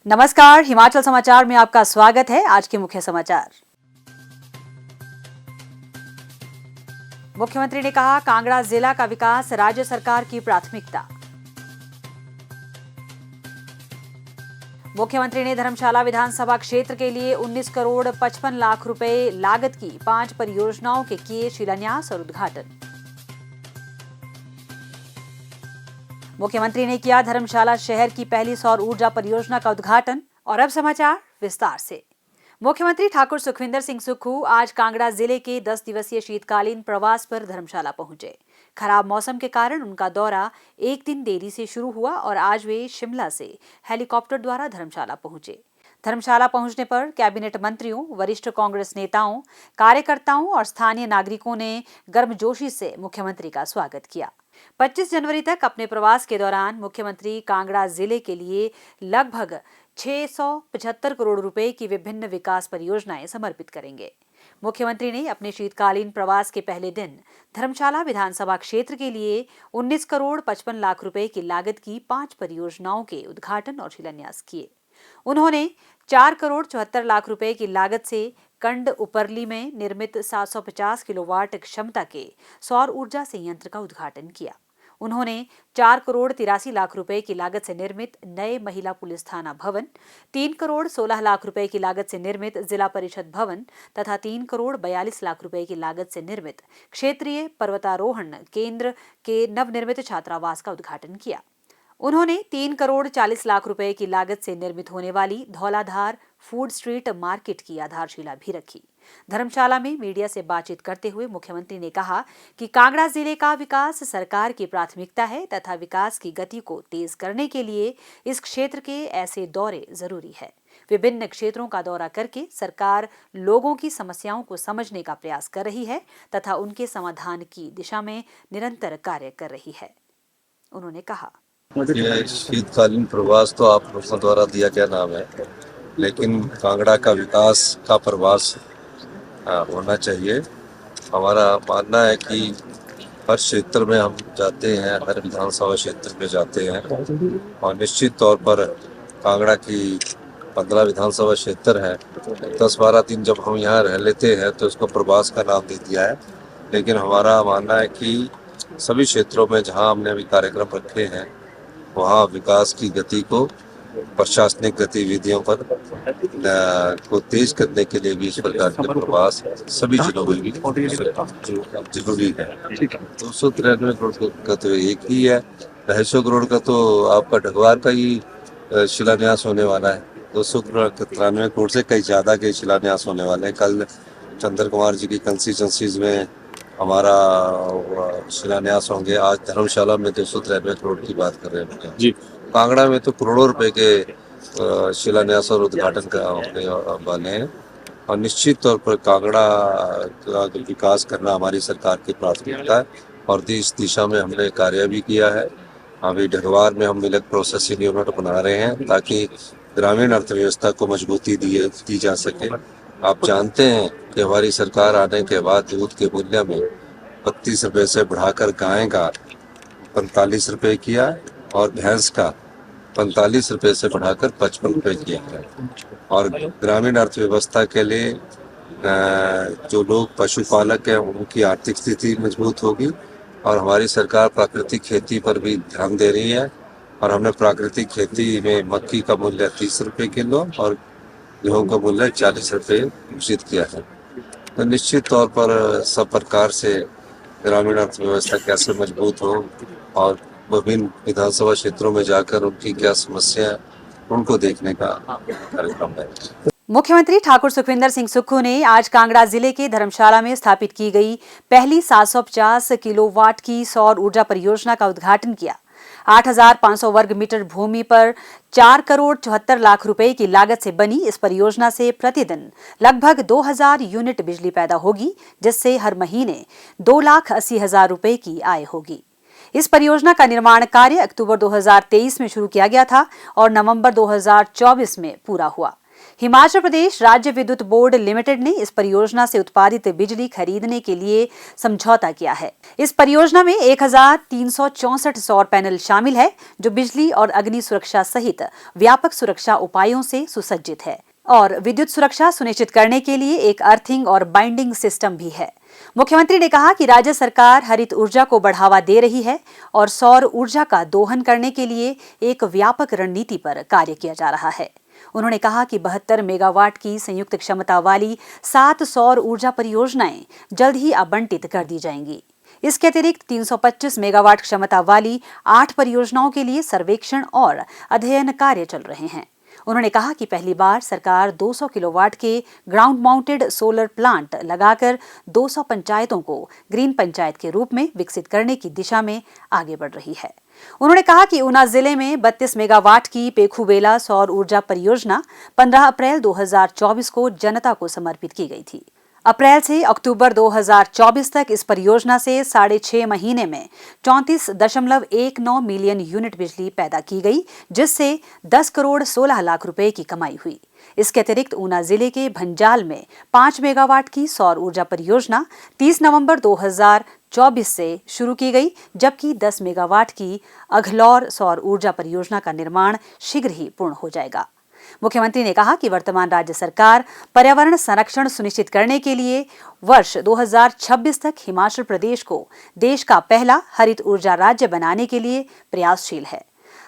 नमस्कार, हिमाचल समाचार में आपका स्वागत है। आज के मुख्य समाचार। मुख्यमंत्री ने कहा, कांगड़ा जिला का विकास राज्य सरकार की प्राथमिकता। मुख्यमंत्री ने धर्मशाला विधानसभा क्षेत्र के लिए 19 करोड़ 55 लाख रुपए लागत की 5 परियोजनाओं के किए शिलान्यास और उद्घाटन। मुख्यमंत्री ने किया धर्मशाला शहर की पहली सौर ऊर्जा परियोजना का उद्घाटन। और अब समाचार विस्तार से। मुख्यमंत्री ठाकुर सुखविंदर सिंह सुक्खू आज कांगड़ा जिले के 10 दिवसीय शीतकालीन प्रवास पर धर्मशाला पहुंचे। खराब मौसम के कारण उनका दौरा एक दिन देरी से शुरू हुआ और आज वे शिमला से हेलीकॉप्टर द्वारा धर्मशाला पहुंचे। धर्मशाला पहुंचने पर कैबिनेट मंत्रियों, वरिष्ठ कांग्रेस नेताओं, कार्यकर्ताओं और स्थानीय नागरिकों ने गर्मजोशी से मुख्यमंत्री का स्वागत किया। 25 जनवरी तक अपने प्रवास के दौरान मुख्यमंत्री कांगड़ा जिले के लिए लगभग 675 करोड़ रुपए की विभिन्न विकास परियोजनाएं समर्पित करेंगे। मुख्यमंत्री ने अपने शीतकालीन प्रवास के पहले दिन धर्मशाला विधानसभा क्षेत्र के लिए 19 करोड़ 55 लाख रुपए की लागत की 5 परियोजनाओं के उद्घाटन और शिलान्यास किए। उन्होंने 4 करोड़ 74 लाख रुपए की लागत से कंड उपरली में निर्मित 750 किलोवाट क्षमता के सौर ऊर्जा संयंत्र का उद्घाटन किया। उन्होंने 4 करोड़ 83 लाख रुपए की लागत से निर्मित नए महिला पुलिस थाना भवन, 3 करोड़ 16 लाख रुपए की लागत से निर्मित जिला परिषद भवन तथा 3 करोड़ 42 लाख रुपए की लागत से निर्मित क्षेत्रीय पर्वतारोहण केंद्र के नवनिर्मित छात्रावास का उद्घाटन किया। उन्होंने 3 करोड़ 40 लाख रुपए की लागत से निर्मित होने वाली धौलाधार फूड स्ट्रीट मार्केट की आधारशिला भी रखी। धर्मशाला में मीडिया से बातचीत करते हुए मुख्यमंत्री ने कहा कि कांगड़ा जिले का विकास सरकार की प्राथमिकता है तथा विकास की गति को तेज करने के लिए इस क्षेत्र के ऐसे दौरे जरूरी है। विभिन्न क्षेत्रों का दौरा करके सरकार लोगों की समस्याओं को समझने का प्रयास कर रही है तथा उनके समाधान की दिशा में निरंतर कार्य कर रही है। उन्होंने कहा, यह शीतकालीन प्रवास तो आप लोगों द्वारा दिया गया नाम है, लेकिन कांगड़ा का विकास का प्रवास होना चाहिए। हमारा मानना है कि हर क्षेत्र में हम जाते हैं, हर विधानसभा क्षेत्र में जाते हैं और निश्चित तौर पर कांगड़ा की 15 विधानसभा क्षेत्र है। 10-12 दिन जब हम यहाँ रह लेते हैं तो इसको प्रवास का नाम दे दिया है, लेकिन हमारा मानना है कि सभी क्षेत्रों में जहाँ हमने अभी कार्यक्रम रखे हैं वहाँ विकास की गति को, प्रशासनिक गतिविधियों पर को तेज करने के लिए भी इस प्रकार के प्रवास सभी जिलों में भी जरूरी है। 293 करोड़ का तो एक ही है, 250 करोड़ का तो आपका ढगवार का ही शिलान्यास होने वाला है। 293 करोड़ से कई ज्यादा के शिलान्यास होने वाले हैं। कल चंद्र कुमार जी की कंस्टिट्यूंसीज में हमारा शिलान्यास होंगे। आज धर्मशाला में 293 करोड़ की बात कर रहे हैं जी। कांगड़ा में तो करोड़ों रुपए के शिलान्यास और उद्घाटन होने वाले हैं और निश्चित तौर पर कांगड़ा का विकास करना हमारी सरकार की प्राथमिकता है और इस दिशा में हमने कार्य भी किया है। अभी ढगवार में हम मिल्क प्रोसेसिंग यूनिट बना रहे हैं ताकि ग्रामीण अर्थव्यवस्था को मजबूती दी जा सके। आप जानते हैं कि हमारी सरकार आने के बाद दूध के मूल्य में 32 रुपए से बढ़ाकर गाय का 45 रुपए किया और भैंस का 45 रुपए से बढ़ाकर 55 रुपए किया है। और ग्रामीण अर्थव्यवस्था के लिए जो लोग पशुपालक हैं उनकी आर्थिक स्थिति मजबूत होगी और हमारी सरकार प्राकृतिक खेती पर भी ध्यान दे रही है और हमने प्राकृतिक खेती में मक्की का मूल्य 30 रुपए किलो और गेहूं का मूल्य 40 रुपए घोषित किया है। तो निश्चित तौर पर सब प्रकार से ग्रामीण अर्थव्यवस्था कैसे मजबूत हो और विभिन्न विधानसभा क्षेत्रों में जाकर उनकी क्या समस्या है उनको देखने का कार्यक्रम है। मुख्यमंत्री ठाकुर सुखविंदर सिंह सुक्खू ने आज कांगड़ा जिले के धर्मशाला में स्थापित की गई पहली 750 किलोवाट की सौर ऊर्जा परियोजना का उद्घाटन किया। 8,500 वर्ग मीटर भूमि पर 4 करोड़ 74 लाख रुपए की लागत से बनी इस परियोजना से प्रतिदिन लगभग 2,000 यूनिट बिजली पैदा होगी, जिससे हर महीने 2,80,000 रुपए की आय होगी। इस परियोजना का निर्माण कार्य अक्टूबर 2023 में शुरू किया गया था और नवंबर 2024 में पूरा हुआ। हिमाचल प्रदेश राज्य विद्युत बोर्ड लिमिटेड ने इस परियोजना से उत्पादित बिजली खरीदने के लिए समझौता किया है। इस परियोजना में 1364 सौर पैनल शामिल है, जो बिजली और अग्नि सुरक्षा सहित व्यापक सुरक्षा उपायों से सुसज्जित है और विद्युत सुरक्षा सुनिश्चित करने के लिए एक अर्थिंग और बाइंडिंग सिस्टम भी है। मुख्यमंत्री ने कहा कि राज्य सरकार हरित ऊर्जा को बढ़ावा दे रही है और सौर ऊर्जा का दोहन करने के लिए एक व्यापक रणनीति पर कार्य किया जा रहा है। उन्होंने कहा कि 72 मेगावाट की संयुक्त क्षमता वाली 7 सौर ऊर्जा परियोजनाएं जल्द ही आवंटित कर दी जाएंगी। इसके अतिरिक्त 325 मेगावाट क्षमता वाली 8 परियोजनाओं के लिए सर्वेक्षण और अध्ययन कार्य चल रहे हैं। उन्होंने कहा कि पहली बार सरकार 200 किलोवाट के ग्राउंड माउंटेड सोलर प्लांट लगाकर 200 पंचायतों को ग्रीन पंचायत के रूप में विकसित करने की दिशा में आगे बढ़ रही है। उन्होंने कहा कि ऊना जिले में 32 मेगावाट की पेखूबेला सौर ऊर्जा परियोजना 15 अप्रैल 2024 को जनता को समर्पित की गई थी। अप्रैल से अक्टूबर 2024 तक इस परियोजना से 6.5 महीने में 34.19 मिलियन यूनिट बिजली पैदा की गई, जिससे 10 करोड़ 16 लाख रुपए की कमाई हुई। इसके अतिरिक्त ऊना जिले के भंजाल में 5 मेगावाट की सौर ऊर्जा परियोजना 30 नवंबर 2024 से शुरू की गई, जबकि 10 मेगावाट की अघलौर सौर ऊर्जा परियोजना का निर्माण शीघ्र ही पूर्ण हो जाएगा। मुख्यमंत्री ने कहा कि वर्तमान राज्य सरकार पर्यावरण संरक्षण सुनिश्चित करने के लिए वर्ष 2026 तक हिमाचल प्रदेश को देश का पहला हरित ऊर्जा राज्य बनाने के लिए प्रयासशील है।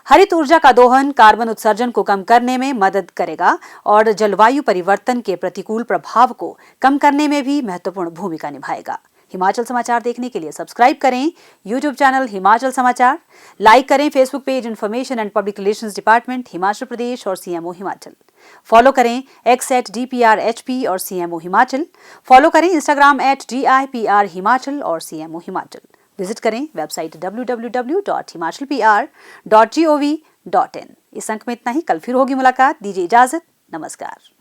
हरित ऊर्जा का दोहन कार्बन उत्सर्जन को कम करने में मदद करेगा और जलवायु परिवर्तन के प्रतिकूल प्रभाव को कम करने में भी महत्वपूर्ण भूमिका निभाएगा। हिमाचल समाचार देखने के लिए सब्सक्राइब करें यूट्यूब चैनल हिमाचल समाचार, लाइक करें Facebook page information and public relations department Himachal Pradesh और सीएमओ हिमाचल, फॉलो करें x@DPRHP और सीएमओ हिमाचल, फॉलो करें इंस्टाग्राम @DIPR हिमाचल और सीएमओ हिमाचल। विजिट करें वेबसाइट www.himachalpr.gov.in। इस अंक में इतना ही। कल फिर होगी मुलाकात। दीजिए इजाजत। नमस्कार।